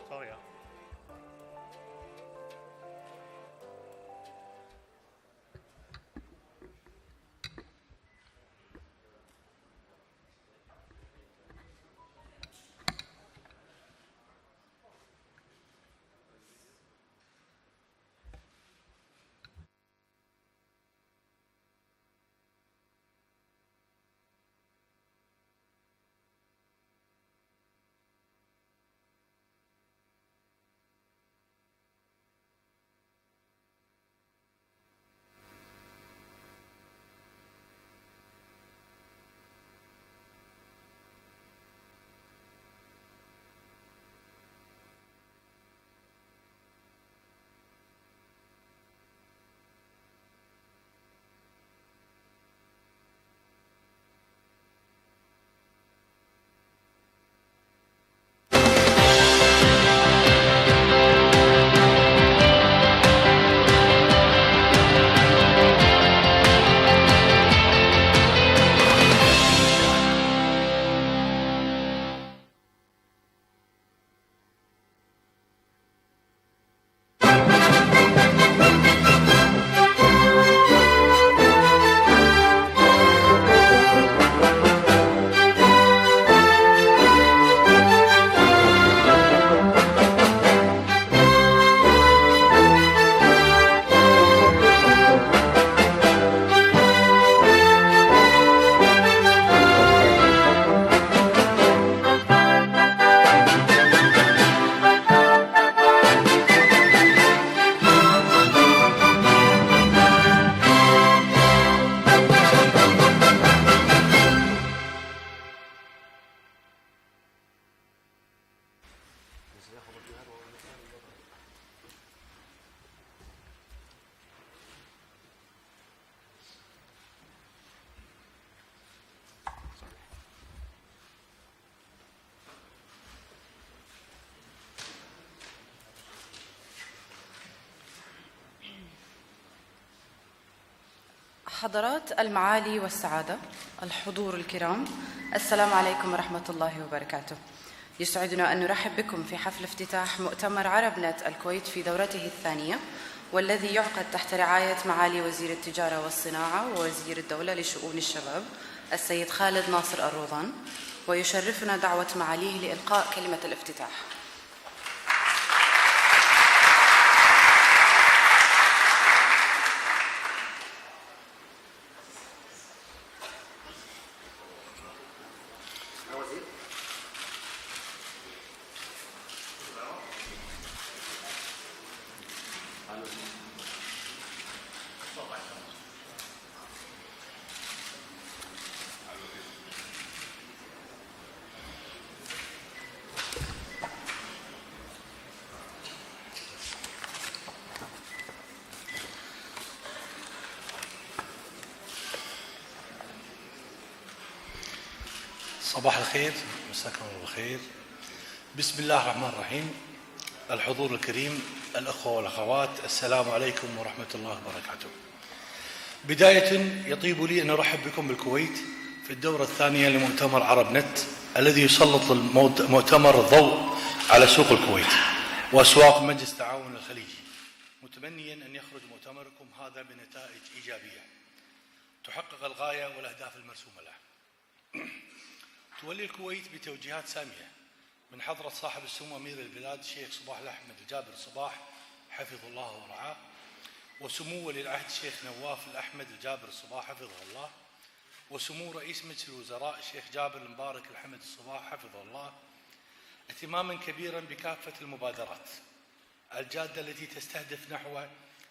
Sorry. حضرات المعالي والسعادة، الحضور الكرام، السلام عليكم ورحمة الله وبركاته. يسعدنا أن نرحب بكم في حفل افتتاح مؤتمر عرب نت الكويت في دورته الثانية، والذي يعقد تحت رعاية معالي وزير التجارة والصناعة ووزير الدولة لشؤون الشباب السيد خالد ناصر الروضان، ويشرفنا دعوة معاليه لإلقاء كلمة الافتتاح. صباح الخير، مساكم الله بالخير. بسم الله الرحمن الرحيم. الحضور الكريم، الأخوة والأخوات، السلام عليكم ورحمة الله وبركاته. بداية يطيب لي أن أرحب بكم بالكويت في الدورة الثانية لمؤتمر عرب نت، الذي يسلط المؤتمر الضوء على سوق الكويت وأسواق مجلس التعاون الخليجي، متمنيا أن يخرج مؤتمركم هذا بنتائج إيجابية تحقق الغاية والأهداف المرسومة له. تولي الكويت بتوجيهات سامية من حضرة صاحب السمو أمير البلاد الشيخ صباح الأحمد الجابر الصباح حفظه الله ورعاه، وسمو ولي العهد الشيخ نواف الأحمد الجابر الصباح حفظه الله، وسمو رئيس مجلس الوزراء الشيخ جابر المبارك الحمد الصباح حفظه الله، اهتماما كبيرا بكافة المبادرات الجادة التي تستهدف نحو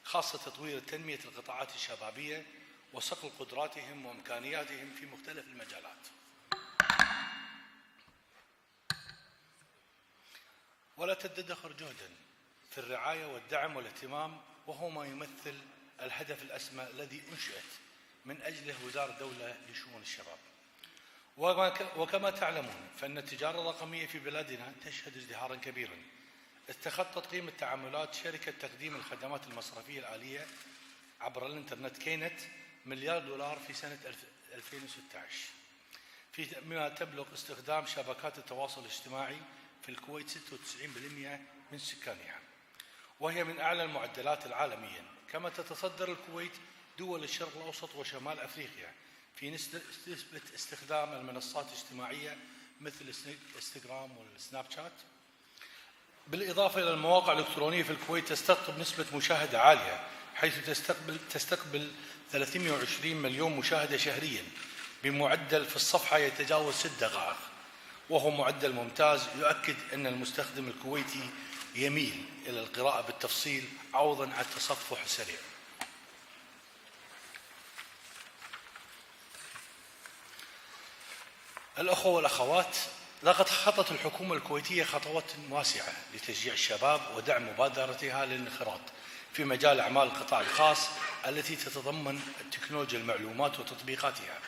خاصة تطوير تنمية القطاعات الشبابية وصقل قدراتهم وإمكانياتهم في مختلف المجالات. ولا تدخر جهدا في الرعاية والدعم والاهتمام، وهو ما يمثل الهدف الأسمى الذي أنشئت من أجله وزارة الدولة لشؤون الشباب. وكما تعلمون فإن التجارة الرقمية في بلادنا تشهد ازدهارا كبيرا، استخطت قيمة تعاملات شركة تقديم الخدمات المصرفية الآلية عبر الإنترنت كينت $1 مليار في سنة 2016، فيما تبلغ استخدام شبكات التواصل الاجتماعي في الكويت 96% من سكانها، وهي من أعلى المعدلات العالميا. كما تتصدر الكويت دول الشرق الأوسط وشمال أفريقيا في نسبة استخدام المنصات الاجتماعية مثل الانستغرام والسناب شات. بالإضافة إلى المواقع الإلكترونية في الكويت تستقطب نسبة مشاهدة عالية، حيث تستقبل 320 مليون مشاهدة شهريا بمعدل في الصفحة يتجاوز 6 دقائق، وهو معدل ممتاز يؤكد أن المستخدم الكويتي يميل إلى القراءة بالتفصيل عوضا عن التصفح السريع. الأخوة والأخوات، لقد خطت الحكومة الكويتية خطوات واسعة لتشجيع الشباب ودعم مبادرتها للانخراط في مجال أعمال القطاع الخاص التي تتضمن تكنولوجيا المعلومات وتطبيقاتها،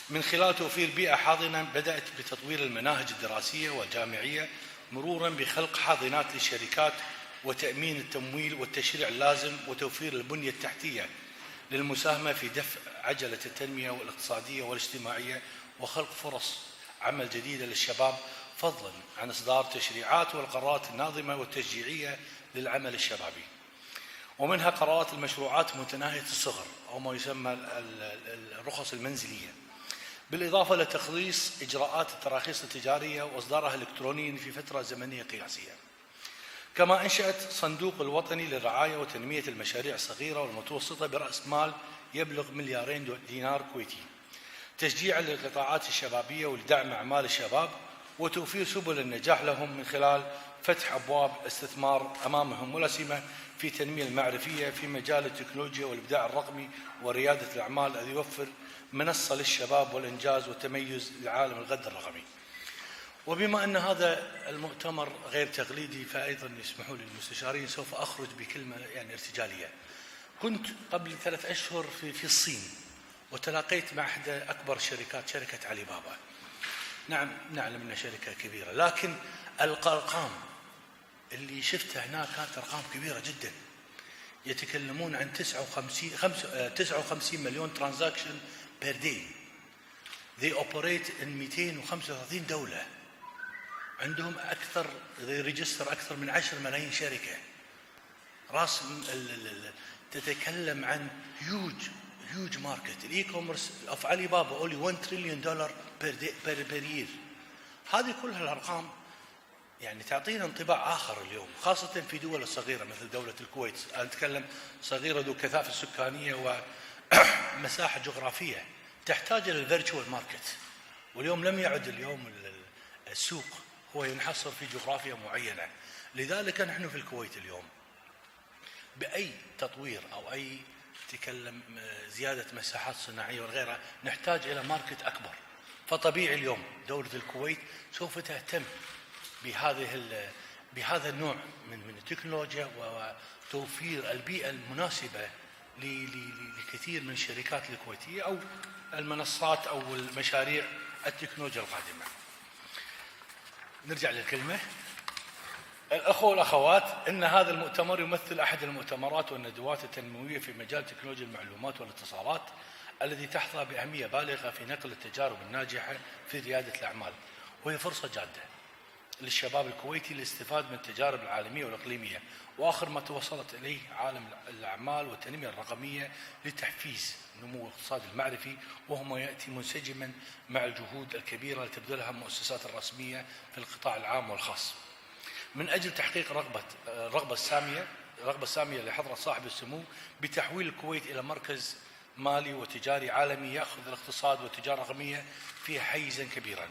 من خلال توفير بيئة حاضنة بدأت بتطوير المناهج الدراسية والجامعية، مرورا بخلق حاضنات للشركات وتأمين التمويل والتشريع اللازم وتوفير البنية التحتية للمساهمة في دفع عجلة التنمية والاقتصادية والاجتماعية وخلق فرص عمل جديدة للشباب، فضلا عن إصدار تشريعات والقرارات الناظمة والتشجيعية للعمل الشبابي، ومنها قرارات المشروعات متناهية الصغر أو ما يسمى الرخص المنزلية، بالإضافة لتخليص إجراءات التراخيص التجارية وإصدارها إلكترونيا في فترة زمنية قياسية. كما أنشأت صندوق الوطني للرعاية وتنمية المشاريع الصغيرة والمتوسطة برأس مال يبلغ 2 مليار دينار كويتي، تشجيعا للقطاعات الشبابية ولدعم أعمال الشباب وتوفير سبل النجاح لهم من خلال فتح أبواب استثمار أمامهم ملسمة في التنمية المعرفية في مجال التكنولوجيا والإبداع الرقمي وريادة الأعمال، الذي يوفر منصة للشباب والإنجاز والتميز لعالم الغد الرقمي. وبما أن هذا المؤتمر غير تقليدي، فأيضا يسمحوا لي المستشارين سوف أخرج بكلمة يعني ارتجالية. كنت قبل 3 أشهر في الصين، وتلاقيت مع إحدى أكبر شركات، شركة علي بابا. نعم نعلم أنها شركة كبيرة، لكن الأرقام اللي شفتها هناك كانت أرقام كبيرة جدا. يتكلمون عن 59 مليون ترانزاكشن بير داي. They operate in 235 دولة. عندهم أكثر ريجستر أكثر من 10 ملايين شركة. راس تتكلم عن huge market. الإي كوميرس of علي بابا only $1 trillion per year. هذه كلها الأرقام يعني تعطينا انطباع آخر اليوم، خاصة في دول الصغيرة مثل دولة الكويت. أنا أتكلم صغيرة ذو كثافة سكانية ومساحة جغرافية تحتاج إلى الفيرتشوال ماركت. واليوم لم يعد اليوم السوق هو ينحصر في جغرافيا معينة. لذلك نحن في الكويت اليوم بأي تطوير أو أي تكلم زيادة مساحات صناعية وغيرها نحتاج إلى ماركت أكبر. فطبيعي اليوم دولة الكويت سوف تهتم بهذا النوع من التكنولوجيا وتوفير البيئة المناسبة لكثير من الشركات الكويتية أو المنصات أو المشاريع التكنولوجيا القادمة. نرجع للكلمة. الأخوة والأخوات، إن هذا المؤتمر يمثل أحد المؤتمرات والندوات التنموية في مجال تكنولوجيا المعلومات والاتصالات الذي تحظى بأهمية بالغة في نقل التجارب الناجحة في ريادة الأعمال، وهي فرصة جادة للشباب الكويتي للاستفادة من التجارب العالمية والإقليمية وآخر ما توصلت إليه عالم الأعمال والتنمية الرقمية لتحفيز نمو الاقتصاد المعرفي، وهو ما يأتي منسجما مع الجهود الكبيرة التي تبذلها المؤسسات الرسمية في القطاع العام والخاص من أجل تحقيق الرغبة السامية لحضرة صاحب السمو بتحويل الكويت إلى مركز مالي وتجاري عالمي يأخذ الاقتصاد والتجارة الرقمية فيها حيزا كبيرا.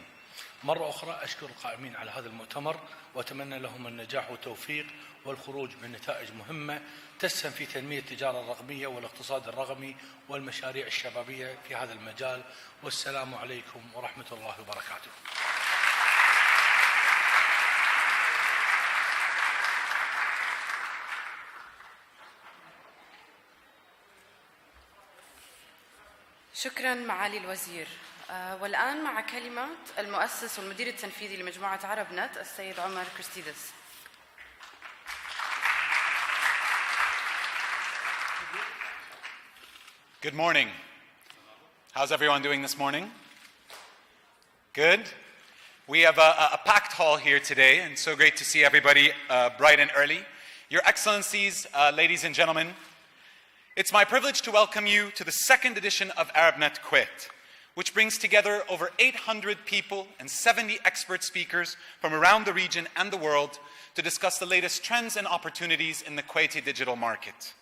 مرة أخرى أشكر القائمين على هذا المؤتمر وأتمنى لهم النجاح والتوفيق والخروج من نتائج مهمة تسهم في تنمية التجارة الرقمية والاقتصاد الرقمي والمشاريع الشبابية في هذا المجال. والسلام عليكم ورحمة الله وبركاته. شكرا معالي الوزير. والآن مع كلمات المؤسس والمدير التنفيذي لمجموعة عربنت السيد عمر كريستيدس. Good morning. How's everyone doing this morning? Good. We have a packed hall here today, and so great to see everybody bright and early. Your Excellencies, ladies and gentlemen, it's my privilege to welcome you to the second edition of ArabNet Kuwait, which brings together over 800 people and 70 expert speakers from around the region and the world to discuss the latest trends and opportunities in the Kuwaiti digital market.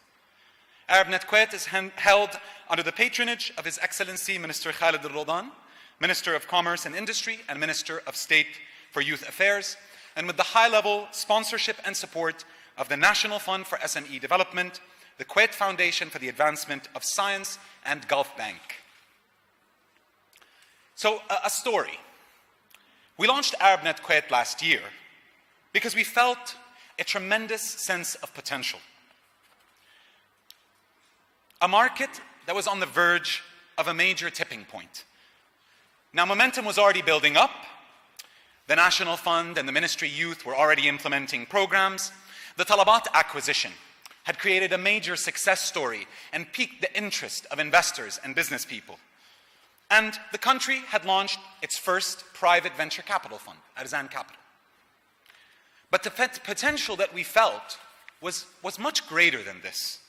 ArabNet Kuwait is held under the patronage of His Excellency Minister Khaled Al-Roudan, Minister of Commerce and Industry and Minister of State for Youth Affairs, and with the high-level sponsorship and support of the National Fund for SME Development, the Kuwait Foundation for the Advancement of Science, and Gulf Bank. So, a story. We launched ArabNet Kuwait last year because we felt a tremendous sense of potential. A market that was on the verge of a major tipping point. Now, momentum was already building up. The National Fund and the Ministry Youth were already implementing programs. The Talabat acquisition had created a major success story and piqued the interest of investors and business people. And the country had launched its first private venture capital fund, Al-Roudan Capital. But the potential that we felt was much greater than this.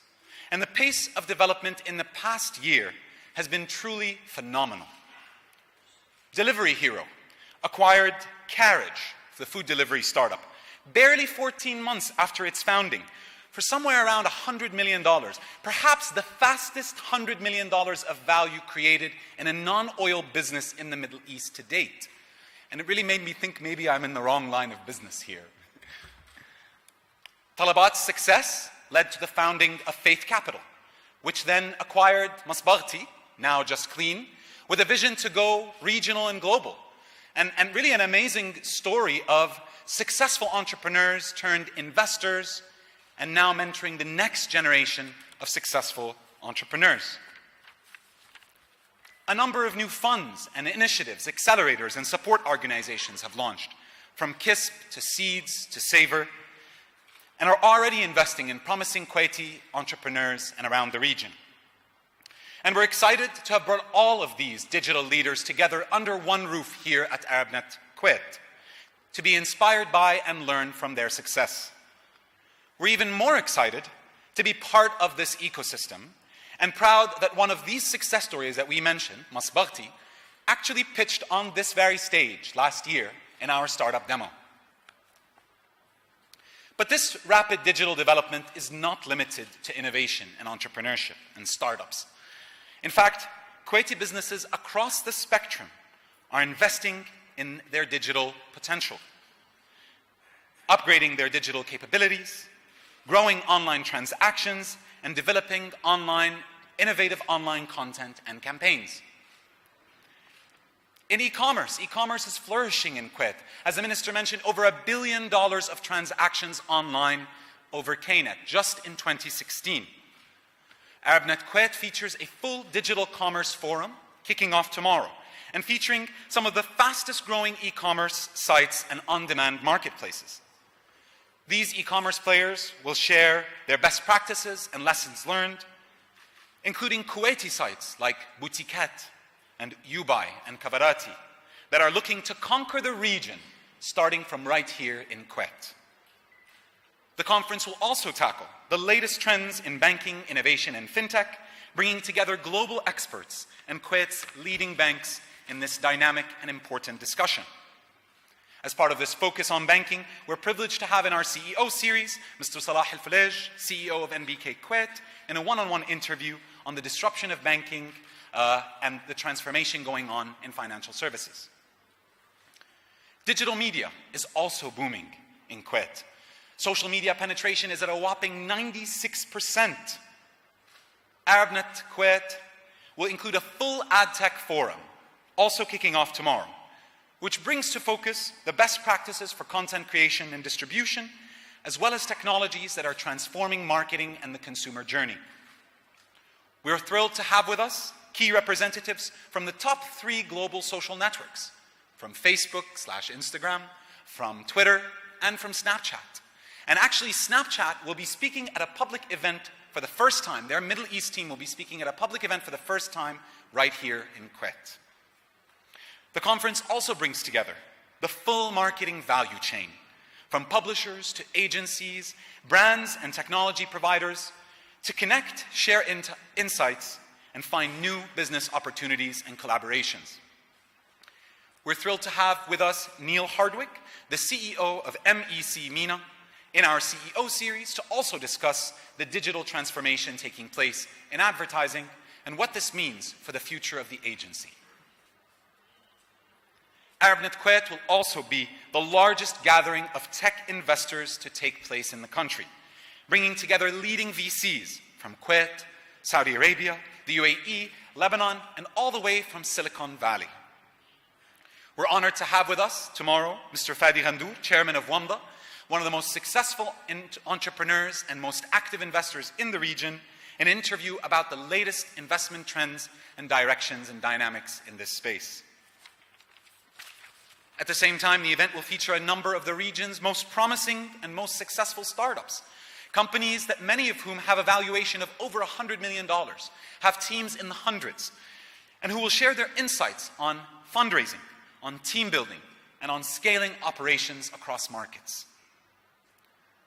And the pace of development in the past year has been truly phenomenal. Delivery Hero acquired Carriage, the food delivery startup, barely 14 months after its founding, for somewhere around $100 million, perhaps the fastest $100 million of value created in a non-oil business in the Middle East to date. And it really made me think maybe I'm in the wrong line of business here. Talabat's success led to the founding of Faith Capital, which then acquired Masbaghti, now Just Clean, with a vision to go regional and global. And really an amazing story of successful entrepreneurs turned investors and now mentoring the next generation of successful entrepreneurs. A number of new funds and initiatives, accelerators and support organizations have launched, from KISP to Seeds to Savor, and are already investing in promising Kuwaiti entrepreneurs and around the region. And we're excited to have brought all of these digital leaders together under one roof here at ArabNet Kuwait, to be inspired by and learn from their success. We're even more excited to be part of this ecosystem and proud that one of these success stories that we mentioned, Masbaghti, actually pitched on this very stage last year in our startup demo. But this rapid digital development is not limited to innovation and entrepreneurship and startups. In fact, Kuwaiti businesses across the spectrum are investing in their digital potential, upgrading their digital capabilities, growing online transactions, and developing innovative online content and campaigns. In e-commerce is flourishing in Kuwait. As the minister mentioned, over $1 billion of transactions online over KNet just in 2016. ArabNet Kuwait features a full digital commerce forum kicking off tomorrow and featuring some of the fastest growing e-commerce sites and on-demand marketplaces. These e-commerce players will share their best practices and lessons learned, including Kuwaiti sites like Boutiquette and Ubuy and Kavarati that are looking to conquer the region starting from right here in Kuwait. The conference will also tackle the latest trends in banking, innovation, and fintech, bringing together global experts and Kuwait's leading banks in this dynamic and important discussion. As part of this focus on banking, we're privileged to have in our CEO series, Mr. Salah Al-Falej, CEO of NBK Kuwait, in a one-on-one interview on the disruption of banking and the transformation going on in financial services. Digital media is also booming in Kuwait. Social media penetration is at a whopping 96%. ArabNet Kuwait will include a full ad tech forum, also kicking off tomorrow, which brings to focus the best practices for content creation and distribution, as well as technologies that are transforming marketing and the consumer journey. We're thrilled to have with us key representatives from the top 3 global social networks, from Facebook/Instagram, from Twitter, and from Snapchat. And actually, Snapchat will be speaking at a public event for the first time. Their Middle East team will be speaking at a public event for the first time right here in Kuwait. The conference also brings together the full marketing value chain, from publishers to agencies, brands and technology providers, to connect, share insights, and find new business opportunities and collaborations. We're thrilled to have with us Neil Hardwick, the CEO of MEC MENA, in our CEO series to also discuss the digital transformation taking place in advertising and what this means for the future of the agency. ArabNet Kuwait will also be the largest gathering of tech investors to take place in the country, bringing together leading VCs from Kuwait, Saudi Arabia, the UAE, Lebanon, and all the way from Silicon Valley. We're honored to have with us tomorrow Mr. Fadi Ghandour, chairman of WAMDA, one of the most successful entrepreneurs and most active investors in the region, an interview about the latest investment trends and directions and dynamics in this space. At the same time, the event will feature a number of the region's most promising and most successful startups, companies that many of whom have a valuation of over $100 million, have teams in the hundreds, and who will share their insights on fundraising, on team building, and on scaling operations across markets.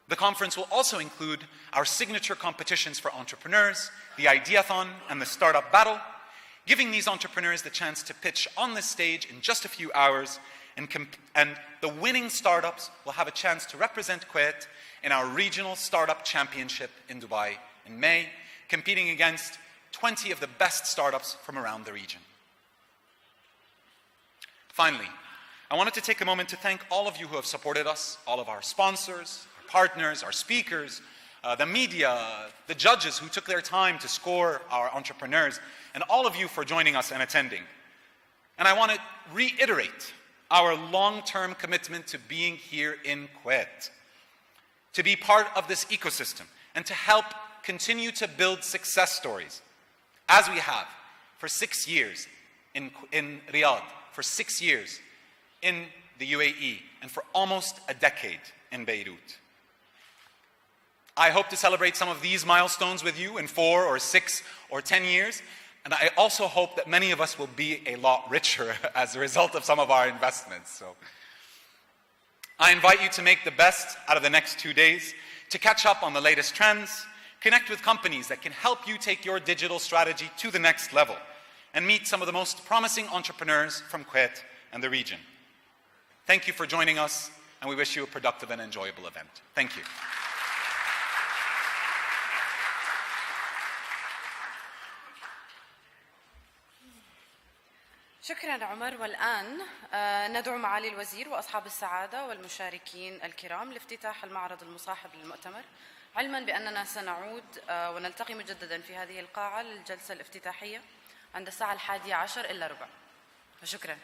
The conference will also include our signature competitions for entrepreneurs, the Ideathon and the Startup Battle, giving these entrepreneurs the chance to pitch on this stage in just a few hours, and the winning startups will have a chance to represent Kuwait in our regional startup championship in Dubai in May, competing against 20 of the best startups from around the region. Finally, I wanted to take a moment to thank all of you who have supported us, all of our sponsors, our partners, our speakers, the media, the judges who took their time to score our entrepreneurs, and all of you for joining us and attending. And I want to reiterate our long-term commitment to being here in Kuwait, to be part of this ecosystem, and to help continue to build success stories, as we have for 6 years in Riyadh, for 6 years in the UAE, and for almost a decade in Beirut. I hope to celebrate some of these milestones with you in 4 or 6 or 10 years, and I also hope that many of us will be a lot richer as a result of some of our investments. So I invite you to make the best out of the next 2 days, to catch up on the latest trends, connect with companies that can help you take your digital strategy to the next level, and meet some of the most promising entrepreneurs from Kuwait and the region. Thank you for joining us, and we wish you a productive and enjoyable event. Thank you. شكرا عمر. والآن ندعو معالي الوزير وأصحاب السعادة والمشاركين الكرام لافتتاح المعرض المصاحب للمؤتمر، علما بأننا سنعود ونلتقي مجددا في هذه القاعة للجلسة الافتتاحية عند الساعة 11:10 إلا ربع. شكرا.